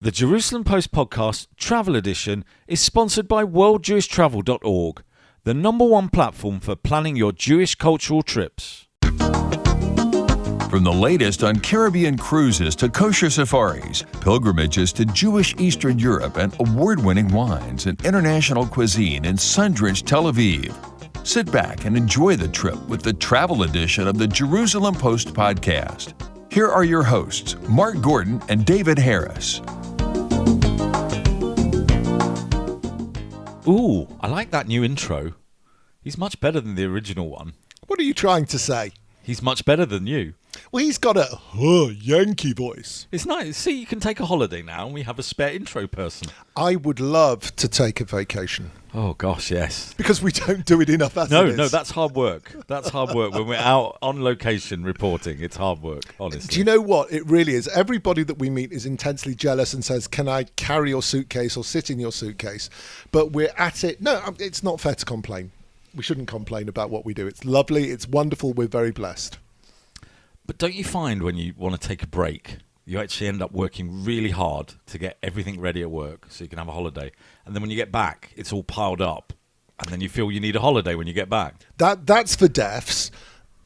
The Jerusalem Post podcast Travel Edition is sponsored by worldjewishtravel.org, the number one platform for planning your Jewish cultural trips. From the latest on Caribbean cruises to kosher safaris, pilgrimages to Jewish Eastern Europe, and award-winning wines and international cuisine in sun-drenched Tel Aviv. Sit back and enjoy the trip with the travel edition of the Jerusalem Post podcast. Here are your hosts, Mark Gordon and David Harris. Ooh, I like that new intro. He's much better than the original one. What are you trying to say? He's much better than you. Well, he's got a Yankee voice. It's nice. See, you can take a holiday now and we have a spare intro person. I would love to take a vacation. Oh, gosh, yes. Because we don't do it enough as it is. No, that's hard work. That's hard work. When we're out on location reporting, it's hard work, honestly. Do you know what? It really is. Everybody that we meet is intensely jealous and says, can I carry your suitcase or sit in your suitcase? But we're at it. No, it's not fair to complain. We shouldn't complain about what we do. It's lovely. It's wonderful. We're very blessed. But don't you find when you want to take a break, you actually end up working really hard to get everything ready at work so you can have a holiday. And then when you get back, it's all piled up. And then you feel you need a holiday when you get back. That's for deafs.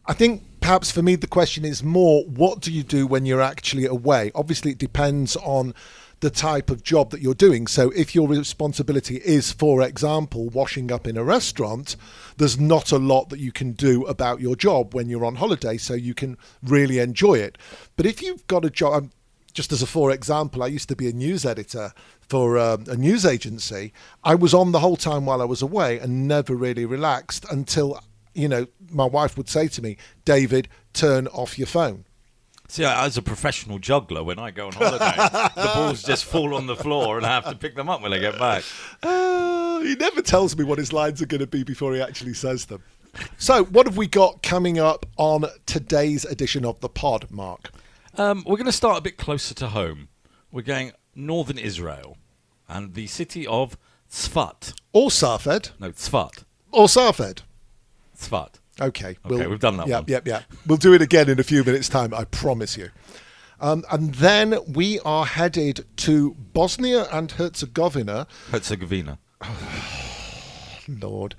I think perhaps for me the question is more, what do you do when you're actually away? Obviously, it depends on the type of job that you're doing. So if your responsibility is, for example, washing up in a restaurant, there's not a lot that you can do about your job when you're on holiday, so you can really enjoy it. But if you've got a job, just as a for example, I used to be a news editor for a news agency. I was on the whole time while I was away and never really relaxed until, my wife would say to me, David, turn off your phone. See, as a professional juggler, when I go on holiday, the balls just fall on the floor and I have to pick them up when I get back. He never tells me what his lines are going to be before he actually says them. So what have we got coming up on today's edition of the pod, Mark? We're going to start a bit closer to home. We're going northern Israel and the city of Tzfat. Or Safed. No, Tzfat. Or Safed. Tzfat. Okay, we've done that one. Yeah. We'll do it again in a few minutes' time, I promise you. And then we are headed to Bosnia and Herzegovina. Lord.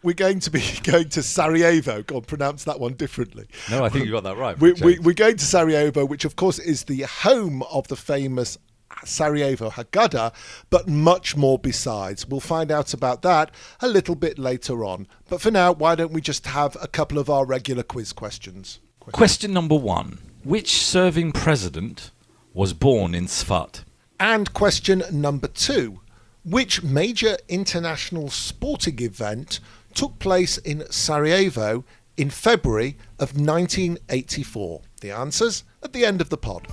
We're going to be going to Sarajevo. God, pronounce that one differently. No, I think you got that right. We're going to Sarajevo, which of course is the home of the famous Sarajevo Haggadah, but much more besides. We'll find out about that a little bit later on. But for now, why don't we just have a couple of our regular quiz questions? Question number 1. Which serving president was born in Tzfat? And question number 2. Which major international sporting event took place in Sarajevo in February of 1984? The answers at the end of the pod.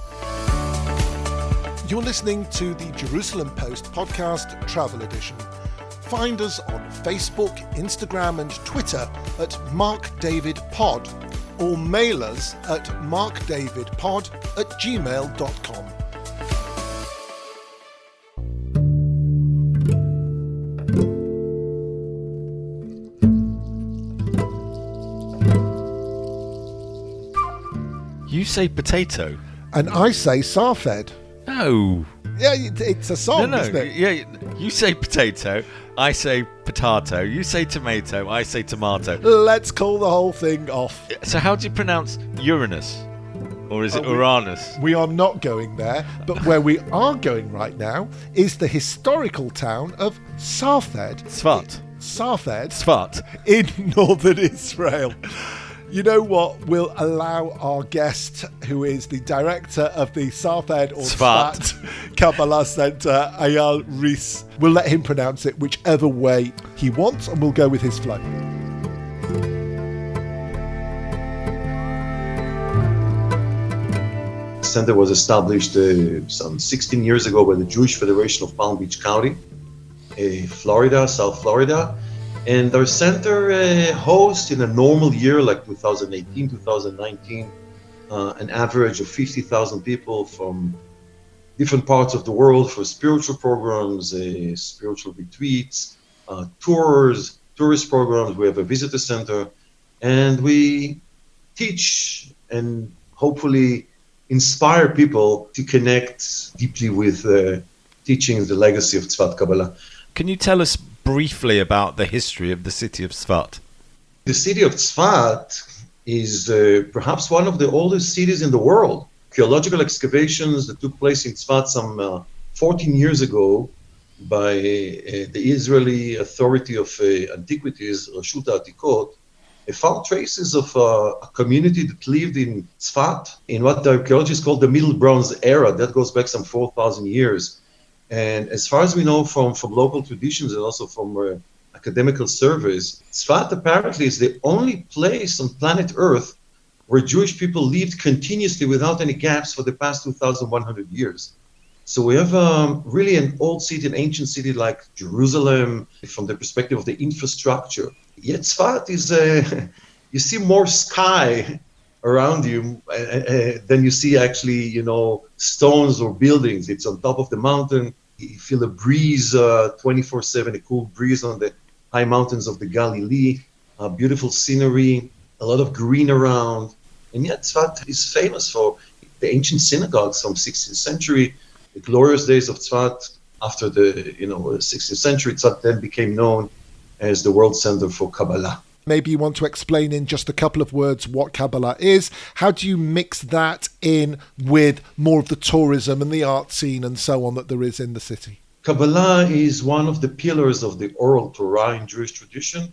You're listening to the Jerusalem Post podcast Travel Edition. Find us on Facebook, Instagram and Twitter at MarkDavidPod or mail us at markdavidpod@gmail.com. You say potato. And I say Safed. No. Yeah, it's a song, isn't it? Yeah, you say potato, I say potato, you say tomato, I say tomato. Let's call the whole thing off. So how do you pronounce Uranus? Or is it Uranus? We are not going there, but where we are going right now is the historical town of Safed. Tzfat. Safed. Tzfat. In northern Israel. You know what? We'll allow our guest, who is the director of the Safed or Tzfat Kabbalah Center, Eyal Rees, we'll let him pronounce it whichever way he wants, and we'll go with his flow. The center was established some 16 years ago by the Jewish Federation of Palm Beach County, Florida, South Florida. And our center hosts in a normal year like 2018, 2019, an average of 50,000 people from different parts of the world for spiritual programs, spiritual retreats, tours, tourist programs. We have a visitor center, and we teach and hopefully inspire people to connect deeply with teaching the legacy of Tzfat Kabbalah. Can you tell us briefly about the history of the city of Tzfat? The city of Tzfat is perhaps one of the oldest cities in the world. Archaeological excavations that took place in Tzfat some 14 years ago by the Israeli Authority of Antiquities, Rashut HaAtikot, found traces of a community that lived in Tzfat in what the archaeologists call the Middle Bronze Era. That goes back some 4,000 years. And as far as we know from local traditions and also from academical surveys, Tzfat apparently is the only place on planet Earth where Jewish people lived continuously without any gaps for the past 2,100 years. So we have really an old city, an ancient city like Jerusalem from the perspective of the infrastructure. Yet Tzfat is, you see more sky around you than you see actually, stones or buildings. It's on top of the mountain. You feel a breeze 24/7, a cool breeze on the high mountains of the Galilee, beautiful scenery, a lot of green around. And yet Tzfat is famous for the ancient synagogues from 16th century, the glorious days of Tzfat. After the 16th century, Tzfat then became known as the world center for Kabbalah. Maybe you want to explain in just a couple of words what Kabbalah is. How do you mix that in with more of the tourism and the art scene and so on that there is in the city? Kabbalah is one of the pillars of the oral Torah in Jewish tradition.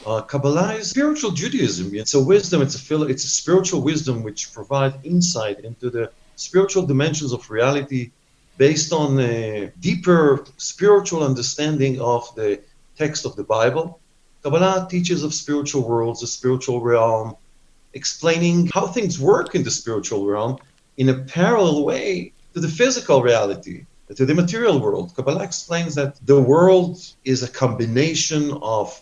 Kabbalah is spiritual Judaism. It's a wisdom, it's a spiritual wisdom which provides insight into the spiritual dimensions of reality based on a deeper spiritual understanding of the text of the Bible. Kabbalah teaches of spiritual worlds, the spiritual realm, explaining how things work in the spiritual realm in a parallel way to the physical reality, to the material world. Kabbalah explains that the world is a combination of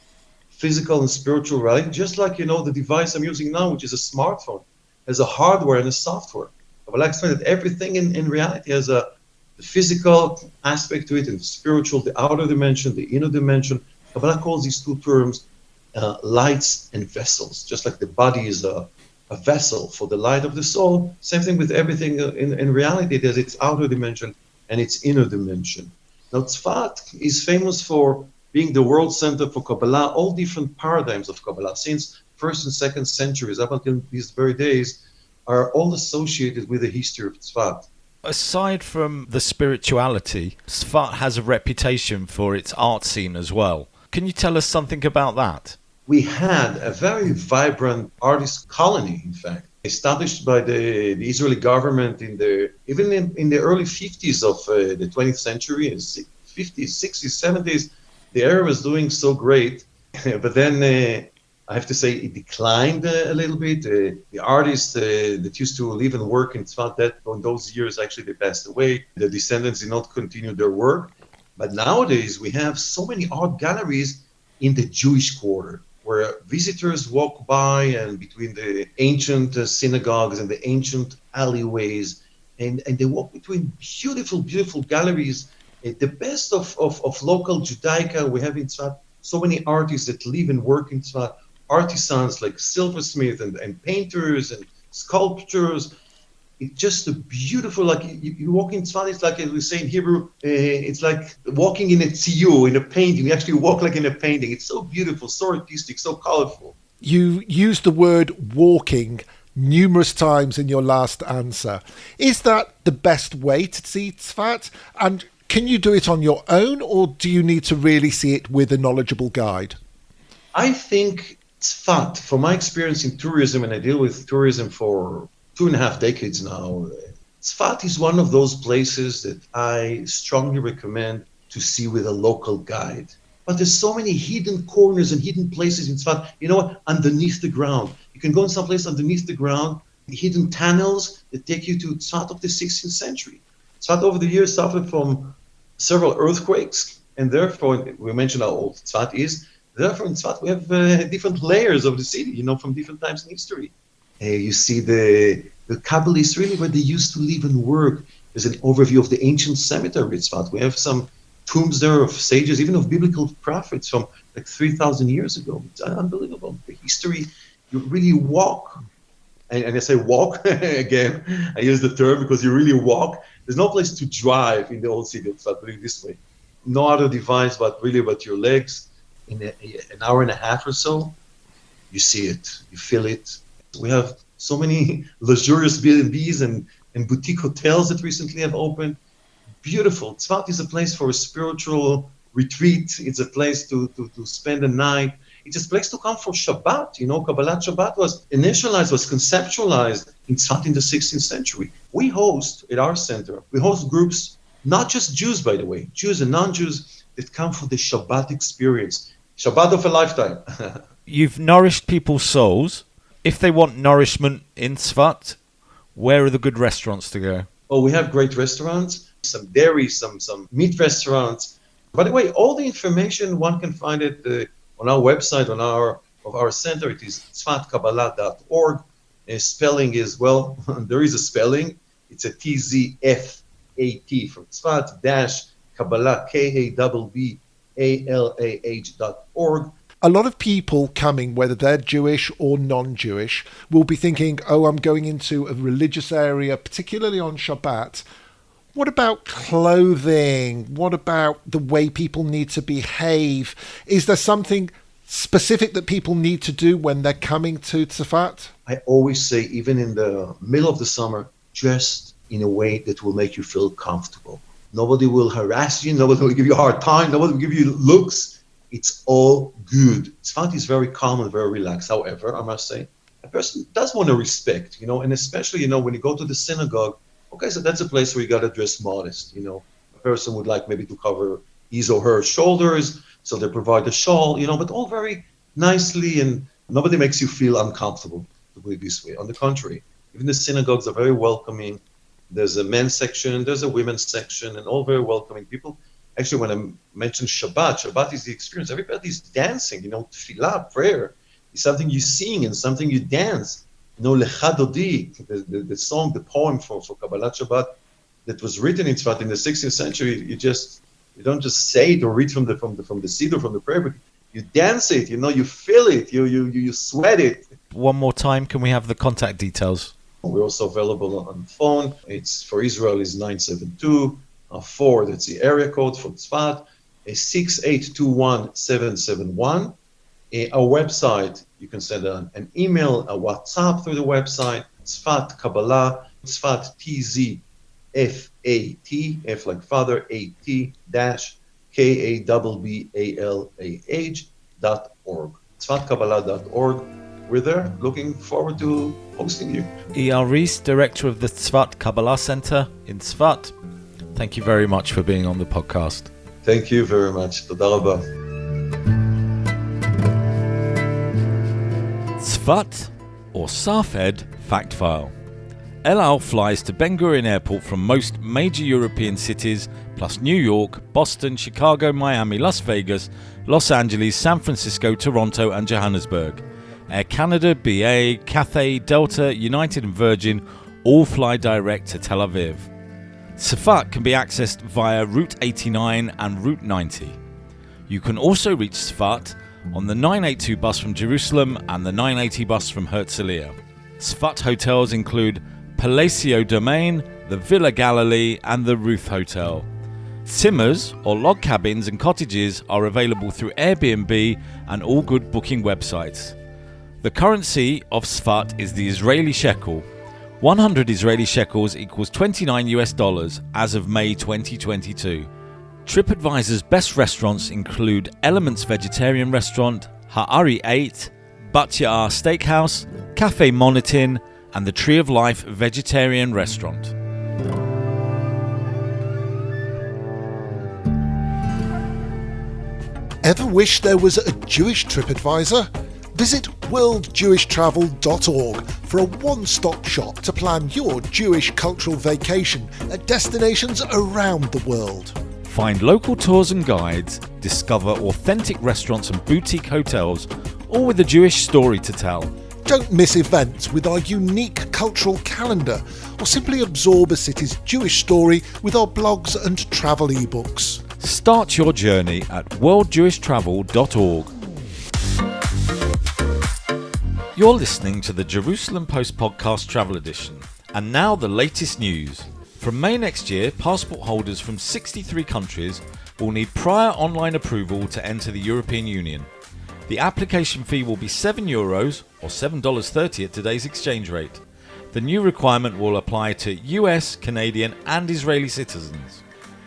physical and spiritual reality, just like, the device I'm using now, which is a smartphone, has a hardware and a software. Kabbalah explains that everything in reality has a physical aspect to it, and spiritual, the outer dimension, the inner dimension. Kabbalah calls these two terms lights and vessels. Just like the body is a vessel for the light of the soul, same thing with everything in reality. There's its outer dimension and its inner dimension. Now, Tzfat is famous for being the world center for Kabbalah, all different paradigms of Kabbalah, since 1st and 2nd centuries up until these very days, are all associated with the history of Tzfat. Aside from the spirituality, Tzfat has a reputation for its art scene as well. Can you tell us something about that? We had a very vibrant artist colony, in fact, established by the Israeli government in the early 50s of the 20th century, 50s, 60s, 70s. The area was doing so great, but then I have to say it declined a little bit. The artists that used to live and work in Tzfat in those years, actually they passed away. The descendants did not continue their work. But nowadays we have so many art galleries in the Jewish quarter, where visitors walk by and between the ancient synagogues and the ancient alleyways, and they walk between beautiful, beautiful galleries. The best of local Judaica. We have in Tzfat so many artists that live and work in Tzfat, artisans like silversmiths and painters and sculptors. It's just a beautiful, like you walk in Tzfat, it's like we say in Hebrew, it's like walking in a tziyur, in a painting. You actually walk like in a painting. It's so beautiful, so artistic, so colorful. You used the word walking numerous times in your last answer. Is that the best way to see Tzfat? And can you do it on your own, or do you need to really see it with a knowledgeable guide? I think Tzfat, from my experience in tourism, and I deal with tourism for 2.5 decades now, Tzfat is one of those places that I strongly recommend to see with a local guide. But there's so many hidden corners and hidden places in Tzfat, underneath the ground. You can go in some place underneath the ground, hidden tunnels that take you to Tzfat of the 16th century. Tzfat over the years suffered from several earthquakes, and therefore, we mentioned how old Tzfat is. Therefore, in Tzfat, we have different layers of the city, from different times in history. You see the Kabbalists, really where they used to live and work. There's an overview of the ancient cemetery in Tzfat. We have some tombs there of sages, even of biblical prophets from like 3,000 years ago. It's unbelievable. The history, you really walk and I say walk again. I use the term because you really walk. There's no place to drive in the old city of Tzfat, put it this way. No other device but your legs. In an hour and a half or so, you see it, you feel it. We have so many luxurious B&Bs and boutique hotels that recently have opened. Beautiful. Tzfat is a place for a spiritual retreat. It's a place to spend the night. It's a place to come for Shabbat. You know, Kabbalat Shabbat was conceptualized in Tzfat in the 16th century. We host at our center, we host groups, not just Jews, by the way, Jews and non-Jews that come for the Shabbat experience. Shabbat of a lifetime. You've nourished people's souls. If they want nourishment in Tzfat, where are the good restaurants to go? Oh, we have great restaurants, some dairy, some meat restaurants. By the way, all the information, one can find it on our website, of our center. It is tzfatkabbalah.org. Spelling is, well, there is a spelling. It's a TZFAT for Tzfat dash Kabbalah, KABBALAH.org. A lot of people coming, whether they're Jewish or non-Jewish, will be thinking, oh, I'm going into a religious area, particularly on Shabbat. What about clothing? What about the way people need to behave? Is there something specific that people need to do when they're coming to Tzfat? I always say, even in the middle of the summer, dress in a way that will make you feel comfortable. Nobody will harass you. Nobody will give you a hard time. Nobody will give you looks. It's all good. Tzfat is very calm and very relaxed. However, I must say, a person does want to respect, and especially, when you go to the synagogue, okay, so that's a place where you got to dress modest, A person would like maybe to cover his or her shoulders, so they provide a shawl, but all very nicely, and nobody makes you feel uncomfortable, to put it this way. On the contrary, even the synagogues are very welcoming. There's a men's section, there's a women's section, and all very welcoming people. Actually, when I mentioned Shabbat is the experience. Everybody's dancing, tefillah, prayer, is something you sing and something you dance. Lecha Dodi, the song, the poem for Kabbalat Shabbat that was written in Tzfat in the 16th century. You don't just say it or read from the Siddur, from the prayer, but you dance it. You feel it. You sweat it. One more time, can we have the contact details? We're also available on the phone. It's for Israel is 972. 4, that's the area code for Tzfat, 6821771. Our website, you can send an email, a WhatsApp through the website, Tzfat Kabbalah, Tzfat TZFAT, F like father, AT dash KABBALAH.org. tzfatkabbalah.org. We're there, looking forward to hosting you. Eyal Rees, Director of the Tzfat Kabbalah Center in Tzfat. Thank you very much for being on the podcast. Thank you very much. Toda rabba. Tzfat or Safed Fact File. El Al flies to Ben Gurion Airport from most major European cities, plus New York, Boston, Chicago, Miami, Las Vegas, Los Angeles, San Francisco, Toronto, and Johannesburg. Air Canada, BA, Cathay, Delta, United, and Virgin all fly direct to Tel Aviv. Tzfat can be accessed via Route 89 and Route 90. You can also reach Tzfat on the 982 bus from Jerusalem and the 980 bus from Herzliya. Tzfat hotels include Palacio Domain, the Villa Galilee, and the Ruth Hotel. Zimmers, or log cabins and cottages, are available through Airbnb and all good booking websites. The currency of Tzfat is the Israeli shekel. 100 Israeli shekels equals $29 as of May 2022. TripAdvisor's best restaurants include Elements Vegetarian Restaurant, Ha'ari 8, Bat Ya'ar Steakhouse, Cafe Monetin, and the Tree of Life Vegetarian Restaurant. Ever wish there was a Jewish TripAdvisor? Visit worldjewishtravel.org for a one-stop shop to plan your Jewish cultural vacation at destinations around the world. Find local tours and guides, discover authentic restaurants and boutique hotels, all with a Jewish story to tell. Don't miss events with our unique cultural calendar, or simply absorb a city's Jewish story with our blogs and travel ebooks. Start your journey at worldjewishtravel.org. You're listening to the Jerusalem Post Podcast Travel Edition. And now the latest news. From May next year, passport holders from 63 countries will need prior online approval to enter the European Union. The application fee will be €7 or $7.30 at today's exchange rate. The new requirement will apply to US, Canadian and Israeli citizens.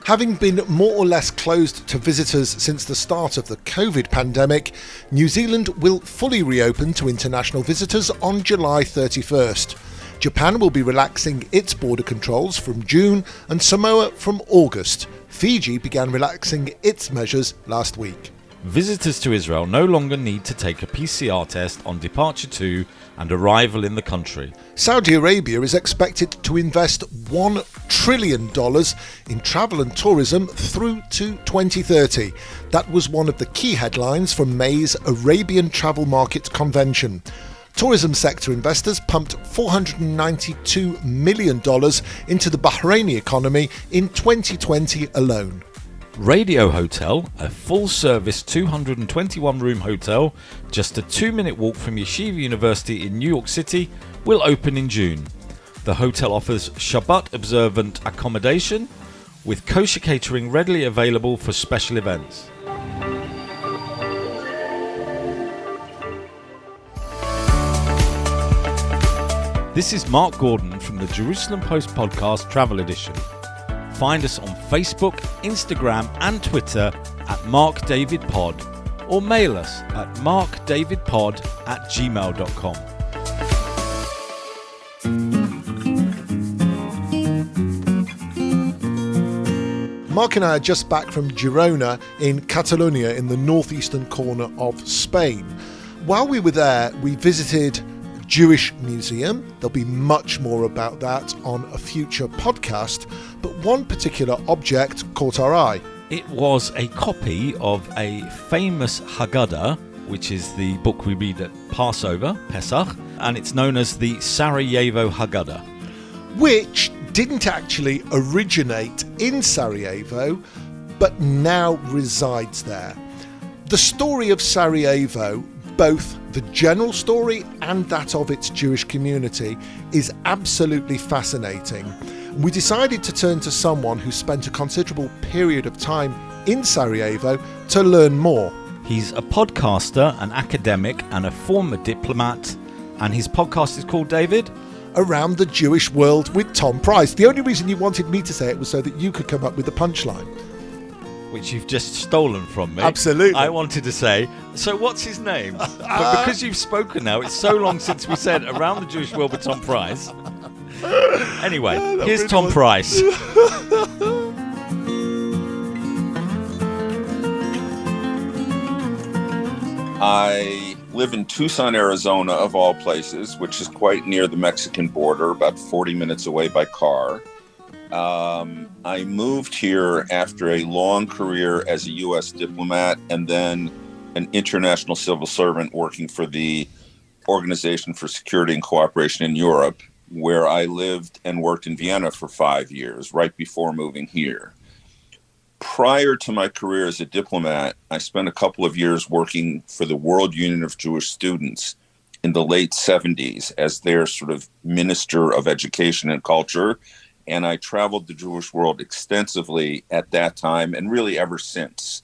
Having been more or less closed to visitors since the start of the COVID pandemic, New Zealand will fully reopen to international visitors on July 31st. Japan will be relaxing its border controls from June and Samoa from August. Fiji began relaxing its measures last week. Visitors to Israel no longer need to take a PCR test on departure to and arrival in the country. Saudi Arabia is expected to invest $1 trillion in travel and tourism through to 2030. That was one of the key headlines from May's Arabian Travel Market Convention. Tourism sector investors pumped $492 million into the Bahraini economy in 2020 alone. Radio Hotel, a full-service 221-room hotel just a 2-minute walk from Yeshiva University in New York City, will open in June. The hotel offers Shabbat-observant accommodation with kosher catering readily available for special events. This is Mark Gordon from the Jerusalem Post Podcast Travel Edition. Find us on Facebook, Instagram and Twitter at MarkDavidPod or mail us at markdavidpod@gmail.com. Mark and I are just back from Girona in Catalonia in the northeastern corner of Spain. While we were there, we visited Jewish Museum. There'll be much more about that on a future podcast, but one particular object caught our eye. It was a copy of a famous Haggadah, which is the book we read at Passover, Pesach, and it's known as the Sarajevo Haggadah. Which didn't actually originate in Sarajevo, but now resides there. The story of Sarajevo, both the general story and that of its Jewish community, is absolutely fascinating. We decided to turn to someone who spent a considerable period of time in Sarajevo to learn more. He's a podcaster, an academic and a former diplomat, and his podcast is called, David? Around the Jewish World with Tom Price. The only reason you wanted me to say it was so that you could come up with the punchline. Which you've just stolen from me. Absolutely. I wanted to say, so what's his name? But because you've spoken now, it's so long since we said Around the Jewish World with Tom Price. Anyway, here's Tom Price. I live in Tucson, Arizona, of all places, which is quite near the Mexican border, about 40 minutes away by car. I moved here after a long career as a U.S. diplomat and then an international civil servant working for the Organization for Security and Cooperation in Europe, where I lived and worked in Vienna for 5 years, right before moving here. Prior to my career as a diplomat, I spent a couple of years working for the World Union of Jewish Students in the late 70s as their sort of Minister of Education and Culture. And I traveled the Jewish world extensively at that time and really ever since.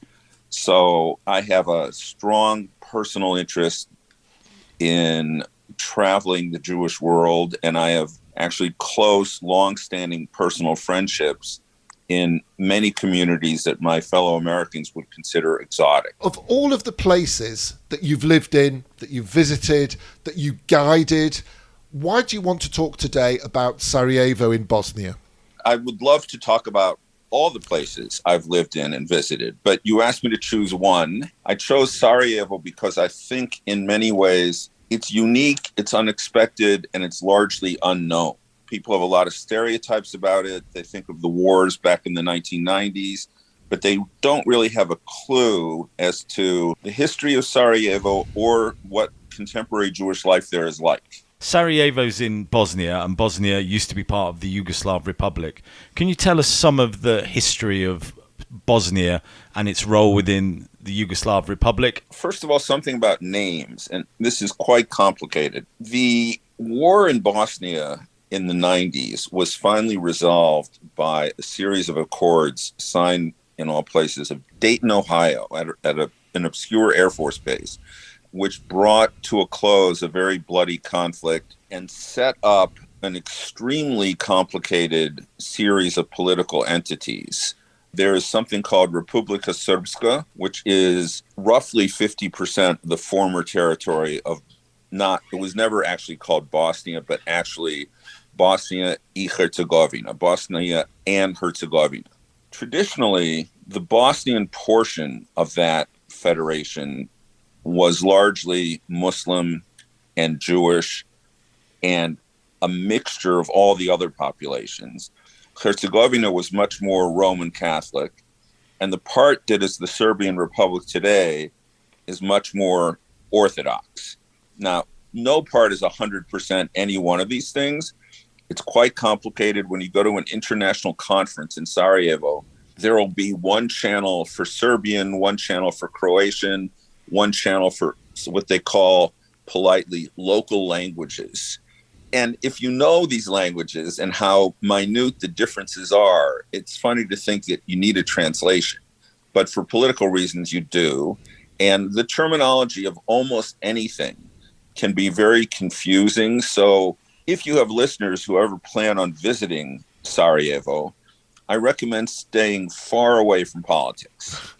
So I have a strong personal interest in traveling the Jewish world, and I have actually close, long-standing personal friendships in many communities that my fellow Americans would consider exotic. Of all of the places that you've lived in, that you've visited, that you guided, why do you want to talk today about Sarajevo in Bosnia? I would love to talk about all the places I've lived in and visited, but you asked me to choose one. I chose Sarajevo because I think in many ways it's unique, it's unexpected, and it's largely unknown. People have a lot of stereotypes about it. They think of the wars back in the 1990s, but they don't really have a clue as to the history of Sarajevo or what contemporary Jewish life there is like. Sarajevo's in Bosnia, and Bosnia used to be part of the Yugoslav Republic. Can you tell us some of the history of Bosnia and its role within the Yugoslav Republic. First of all, something about names, and this is quite complicated. The war in Bosnia in the 90s was finally resolved by a series of accords signed in all places of Dayton, Ohio, at an obscure Air Force base, which brought to a close a very bloody conflict and set up an extremely complicated series of political entities. There is something called Republika Srpska, which is roughly 50% of the former territory of it was never actually called Bosnia, but actually Bosnia and Herzegovina, Bosnia and Herzegovina. Traditionally, the Bosnian portion of that federation was largely Muslim and Jewish and a mixture of all the other populations. Herzegovina was much more Roman Catholic, and the part that is the Serbian Republic today is much more Orthodox. Now, no part is 100% any one of these things. It's quite complicated. When you go to an international conference in Sarajevo, there will be one channel for Serbian, one channel for Croatian, one channel for what they call politely local languages. And if you know these languages and how minute the differences are, it's funny to think that you need a translation. But for political reasons, you do. And the terminology of almost anything can be very confusing. So if you have listeners who ever plan on visiting Sarajevo, I recommend staying far away from politics.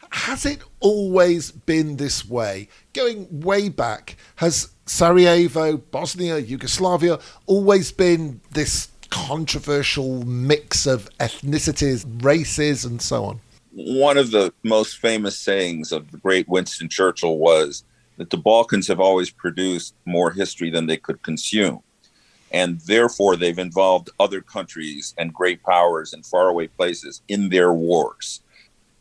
Has it always been this way? Going way back, has Sarajevo, Bosnia, Yugoslavia always been this controversial mix of ethnicities, races, and so on? One of the most famous sayings of the great Winston Churchill was that the Balkans have always produced more history than they could consume. And therefore, they've involved other countries and great powers and faraway places in their wars.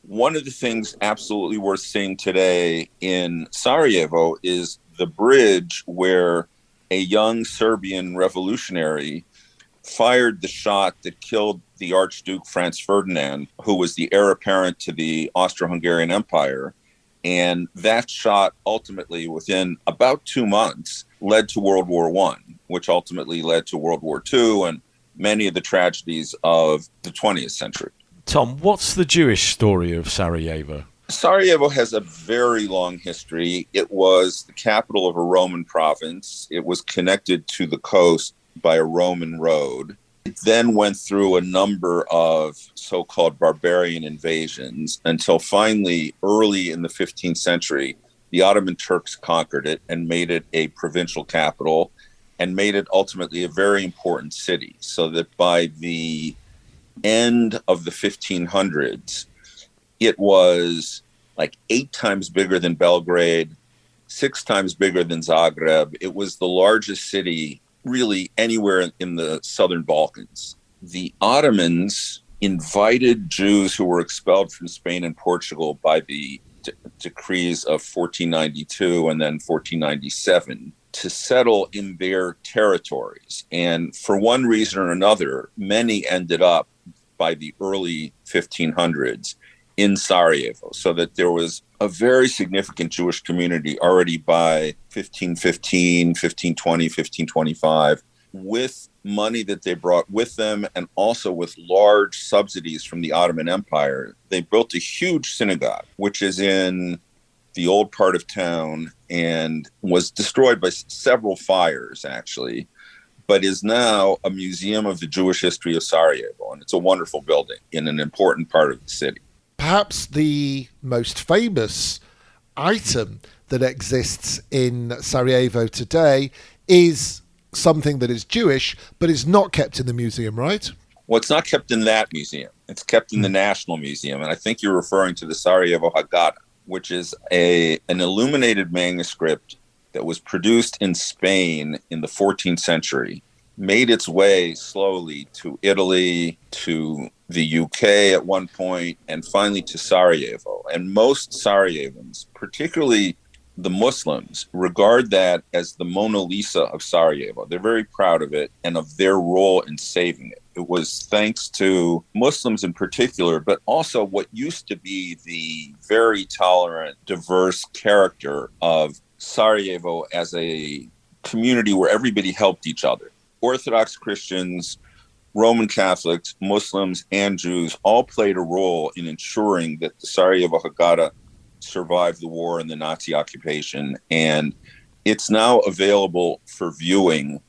One of the things absolutely worth seeing today in Sarajevo is the bridge where a young Serbian revolutionary fired the shot that killed the Archduke Franz Ferdinand, who was the heir apparent to the Austro-Hungarian Empire. And that shot ultimately, within about 2 months, led to World War I, which ultimately led to World War II and many of the tragedies of the 20th century. Tom, what's the Jewish story of Sarajevo? Sarajevo has a very long history. It was the capital of a Roman province. It was connected to the coast by a Roman road. It then went through a number of so-called barbarian invasions until finally, early in the 15th century, the Ottoman Turks conquered it and made it a provincial capital and made it ultimately a very important city, so that by the end of the 1500s, it was like 8 times bigger than Belgrade, 6 times bigger than Zagreb. It was the largest city really anywhere in the southern Balkans. The Ottomans invited Jews who were expelled from Spain and Portugal by the decrees of 1492 and then 1497 to settle in their territories. And for one reason or another, many ended up by the early 1500s in Sarajevo, so that there was a very significant Jewish community already by 1515, 1520, 1525, with money that they brought with them and also with large subsidies from the Ottoman Empire. They built a huge synagogue, which is in the old part of town and was destroyed by several fires, actually, but is now a museum of the Jewish history of Sarajevo. And it's a wonderful building in an important part of the city. Perhaps the most famous item that exists in Sarajevo today is something that is Jewish, but is not kept in the museum, right? Well, it's not kept in that museum. It's kept in the National Museum. And I think you're referring to the Sarajevo Haggadah, which is an illuminated manuscript that was produced in Spain in the 14th century, made its way slowly to Italy, to the UK at one point, and finally to Sarajevo. And most Sarajevans, particularly the Muslims, regard that as the Mona Lisa of Sarajevo. They're very proud of it and of their role in saving it. It was thanks to Muslims in particular, but also what used to be the very tolerant, diverse character of Sarajevo as a community where everybody helped each other. Orthodox Christians, Roman Catholics, Muslims, and Jews all played a role in ensuring that the Sarajevo Haggadah survived the war and the Nazi occupation. And it's now available for viewing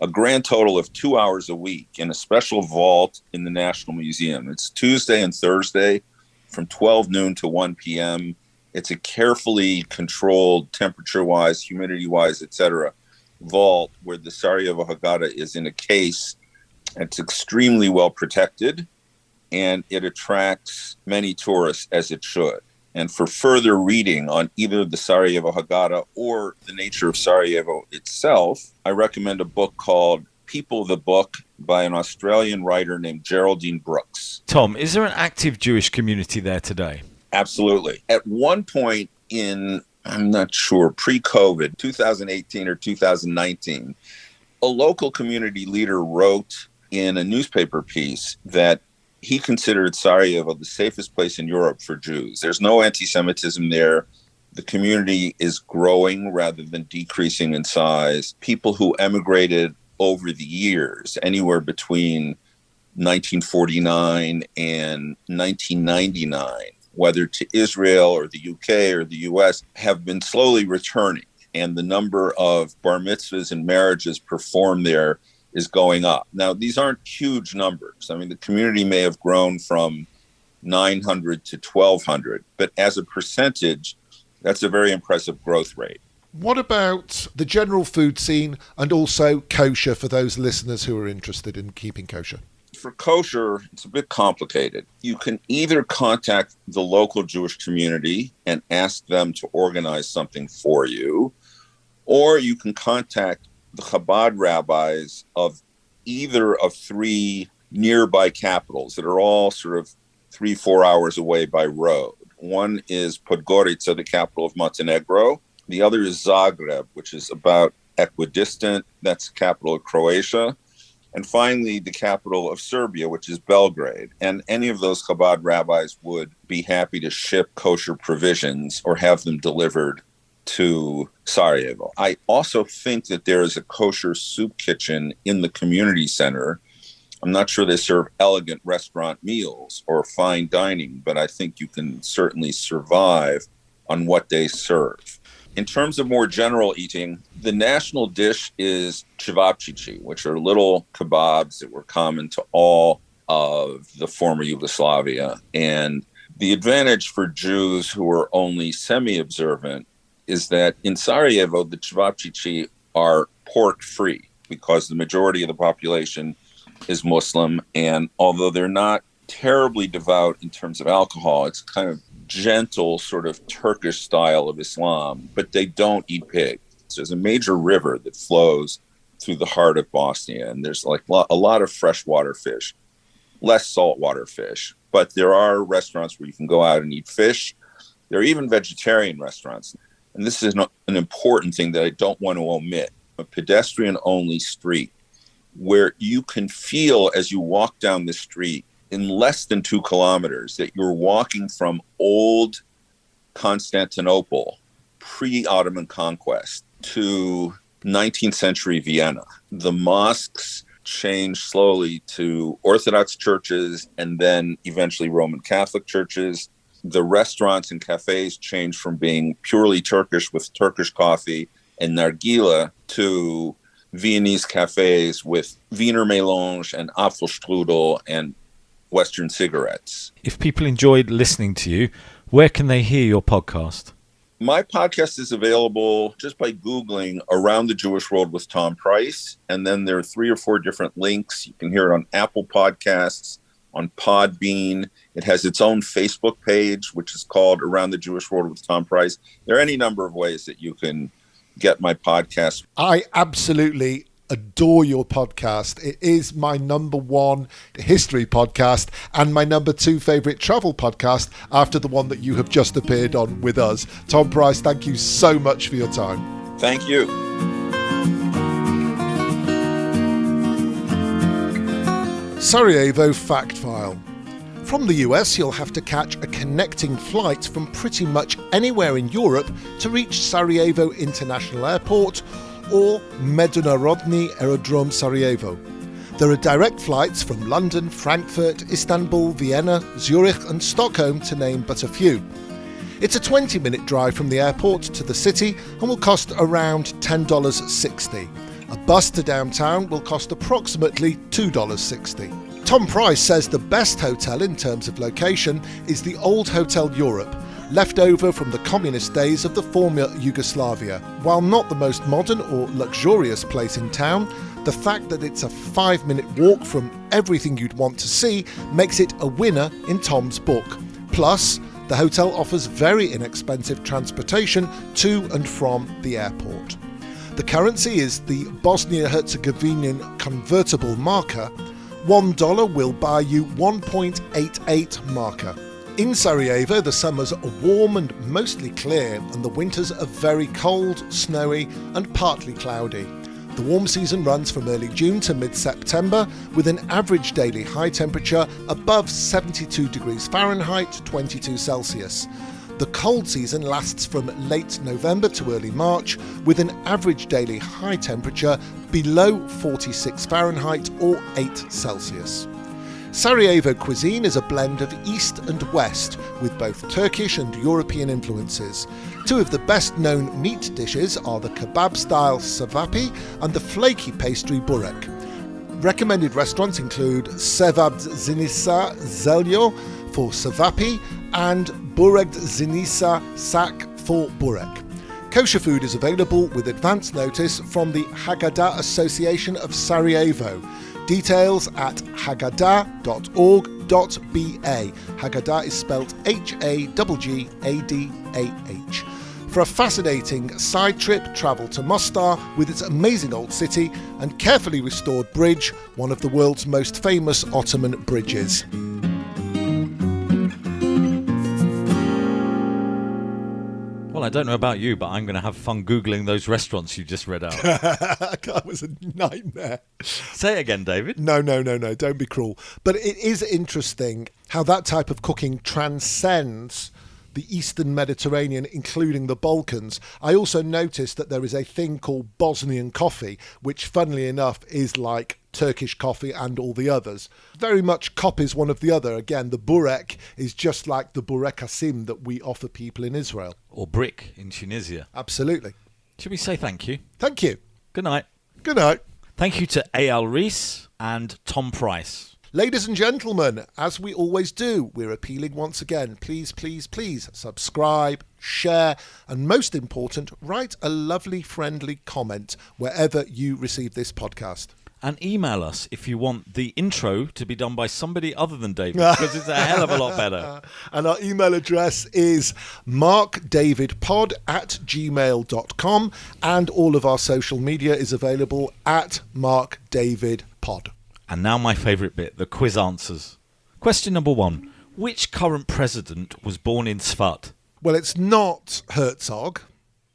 a grand total of 2 hours a week in a special vault in the National Museum. It's Tuesday and Thursday from 12 noon to 1 p.m. It's a carefully controlled, temperature-wise, humidity-wise, etc., vault where the Sarajevo Haggadah is in a case. It's extremely well protected, and it attracts many tourists, as it should. And for further reading on either the Sarajevo Haggadah or the nature of Sarajevo itself, I recommend a book called People the Book by an Australian writer named Geraldine Brooks. Tom, is there an active Jewish community there today? Absolutely. At one point in, I'm not sure, pre-COVID, 2018 or 2019, a local community leader wrote in a newspaper piece that he considered Sarajevo the safest place in Europe for Jews. There's no anti-Semitism there. The community is growing rather than decreasing in size. People who emigrated over the years, anywhere between 1949 and 1999, whether to Israel or the UK or the US, have been slowly returning. And the number of bar mitzvahs and marriages performed there is going up. Now, these aren't huge numbers. I mean, the community may have grown from 900 to 1,200, but as a percentage, that's a very impressive growth rate. What about the general food scene and also kosher for those listeners who are interested in keeping kosher? For kosher, it's a bit complicated. You can either contact the local Jewish community and ask them to organize something for you, or you can contact the Chabad rabbis of either of three nearby capitals that are all sort of 3-4 hours away by road. One is Podgorica, the capital of Montenegro. The other is Zagreb, which is about equidistant. That's the capital of Croatia. And finally, the capital of Serbia, which is Belgrade. And any of those Chabad rabbis would be happy to ship kosher provisions or have them delivered to Sarajevo. I also think that there is a kosher soup kitchen in the community center. I'm not sure they serve elegant restaurant meals or fine dining, but I think you can certainly survive on what they serve. In terms of more general eating, the national dish is cevapcici, which are little kebabs that were common to all of the former Yugoslavia. And the advantage for Jews who are only semi-observant is that in Sarajevo, the cevapcici are pork-free because the majority of the population is Muslim. And although they're not terribly devout in terms of alcohol, it's kind of gentle sort of Turkish style of Islam, but they don't eat pig. So there's a major river that flows through the heart of Bosnia, and there's like a lot of freshwater fish, less saltwater fish. But there are restaurants where you can go out and eat fish. There are even vegetarian restaurants. And this is an important thing that I don't want to omit, a pedestrian-only street where you can feel as you walk down the street in less than 2 kilometers that you're walking from old Constantinople, pre-Ottoman conquest, to 19th century Vienna. The mosques changed slowly to Orthodox churches and then eventually Roman Catholic churches. The restaurants and cafes changed from being purely Turkish with Turkish coffee and nargila to Viennese cafes with Wiener Melange and Apfelstrudel and Western cigarettes. If people enjoyed listening to you, where can they hear your podcast? My podcast is available just by Googling Around the Jewish World with Tom Price. And then there are 3 or 4 different links. You can hear it on Apple Podcasts, on Podbean. It has its own Facebook page, which is called Around the Jewish World with Tom Price. There are any number of ways that you can get my podcast. I absolutely adore your podcast. It is my number 1 history podcast and my number 2 favorite travel podcast after the one that you have just appeared on with us. Tom Price, thank you so much for your time. Thank you. Sarajevo Fact File. From the US, you'll have to catch a connecting flight from pretty much anywhere in Europe to reach Sarajevo International Airport or Međunarodni Aerodrome Sarajevo. There are direct flights from London, Frankfurt, Istanbul, Vienna, Zurich and Stockholm, to name but a few. It's a 20-minute drive from the airport to the city and will cost around $10.60. A bus to downtown will cost approximately $2.60. Tom Price says the best hotel in terms of location is the Old Hotel Europe, left over from the communist days of the former Yugoslavia. While not the most modern or luxurious place in town, the fact that it's a 5-minute walk from everything you'd want to see makes it a winner in Tom's book. Plus, the hotel offers very inexpensive transportation to and from the airport. The currency is the Bosnia-Herzegovinian convertible marker. $1 will buy you 1.88 marker. In Sarajevo, the summers are warm and mostly clear, and the winters are very cold, snowy and partly cloudy. The warm season runs from early June to mid-September, with an average daily high temperature above 72 degrees Fahrenheit, 22 Celsius. The cold season lasts from late November to early March, with an average daily high temperature below 46 Fahrenheit or 8 Celsius. Sarajevo cuisine is a blend of East and West, with both Turkish and European influences. Two of the best-known meat dishes are the kebab-style savapi and the flaky pastry burek. Recommended restaurants include Sevab Zinisa Zeljo for savapi and Burek Zinisa Sak for burek. Kosher food is available with advance notice from the Haggadah Association of Sarajevo. Details at haggadah.org.ba. Haggadah is spelled Haggadah. For a fascinating side trip, travel to Mostar with its amazing old city and carefully restored bridge, one of the world's most famous Ottoman bridges. Well, I don't know about you, but I'm going to have fun Googling those restaurants you just read out. That was a nightmare. Say it again, David. No, don't be cruel. But it is interesting how that type of cooking transcends the Eastern Mediterranean, including the Balkans. I also noticed that there is a thing called Bosnian coffee, which, funnily enough, is like Turkish coffee and all the others. Very much copies one of the other. Again, the burek is just like the burek asim that we offer people in Israel. Or brick in Tunisia. Absolutely. Should we say thank you? Thank you. Good night. Good night. Thank you to A.L. Rees and Tom Price. Ladies and gentlemen, as we always do, we're appealing once again. Please, please, please subscribe, share, and most important, write a lovely, friendly comment wherever you receive this podcast. And email us if you want the intro to be done by somebody other than David, because it's a hell of a lot better. And our email address is markdavidpod@gmail.com, and all of our social media is available at markdavidpod. And now my favourite bit, the quiz answers. Question number 1. Which current president was born in Tzfat? Well, it's not Herzog.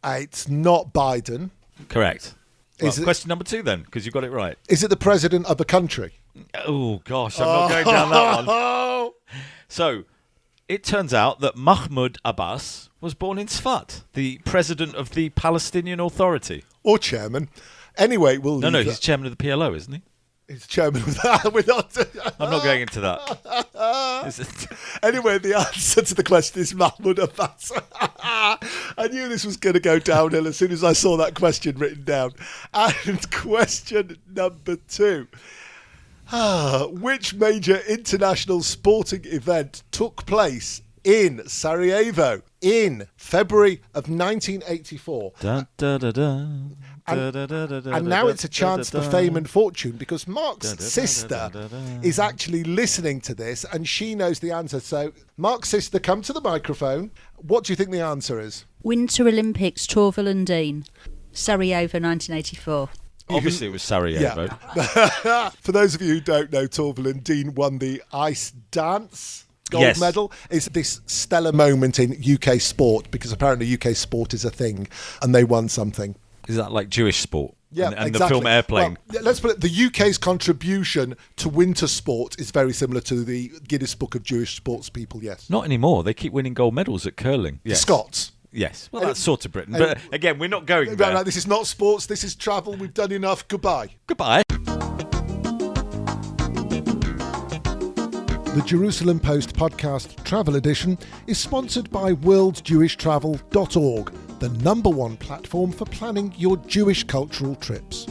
It's not Biden. Correct. Well, Is it- question number 2 then, because you got it right. Is it the president of a country? Oh, gosh, I'm not going down that one. Oh, So, it turns out that Mahmoud Abbas was born in Tzfat, the president of the Palestinian Authority. or chairman. Anyway, we'll leave No, that. he's chairman of the PLO, isn't he? He's chairman of that. We're not. I'm not going into that. Is it- Anyway, the answer to the question is Mahmoud Abbas. I knew this was going to go downhill as soon as I saw that question written down. And question number 2. Which major international sporting event took place in Sarajevo in February of 1984? Dun, dun, dun, dun. And now it's a chance for fame and fortune, because Mark's sister is actually listening to this and she knows the answer. So, Mark's sister, come to the microphone. What do you think the answer is? Winter Olympics, Torval and Dean, Sarajevo 1984. Obviously, it was Sarajevo. Yeah. For those of you who don't know, Torval and Dean won the ice dance gold Yes. medal. It's this stellar moment in UK sport, because apparently UK sport is a thing, and they won something. Is that like Jewish sport? Yeah, and exactly. the film Airplane. Well, let's put it, the UK's contribution to winter sport is very similar to the Guinness Book of Jewish Sports People, yes. Not anymore. They keep winning gold medals at curling. The Yes. Scots. Yes. Well, that's sort of Britain. But again, we're not going there. No, this is not sports, this is travel. We've done enough. Goodbye. Goodbye. The Jerusalem Post podcast travel edition is sponsored by worldjewishtravel.org, the #1 platform for planning your Jewish cultural trips.